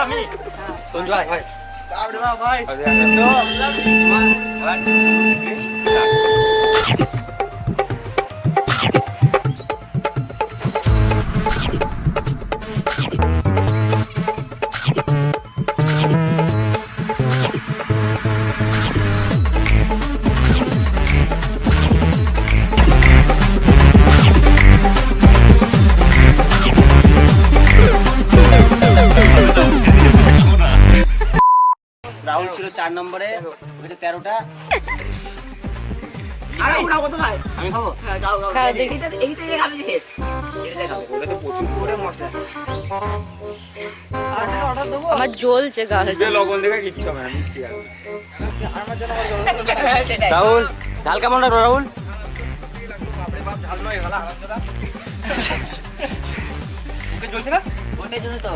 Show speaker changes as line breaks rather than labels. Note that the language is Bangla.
আমি সঞ্জু ভাই ভাই ভাই রাহুল ছিল 4 নম্বরে, 13টা।
আরে ওটা কত খায়?
আমি খাবো।
হ্যাঁ গাও গাও।
খাও দেখি।
এইটা খাবি যে শেষ। এটা খাবো।
ওটা তো প্রচুর করে মশলা।
আর একটা অর্ডার দেবো।
আমার জ্বলছে গাল।
জিভে লবণ দেখে কিচ্ছু হবে না, মিষ্টি আছে।
আমার জন্য
সেটাই।
রাহুল ঝাল কেমন লাগলো রাহুল? বাপরে বাপ, ঝাল নয়, ভালো আরামদাদা। ওকে চলছে না?
ওটাই জন্য তো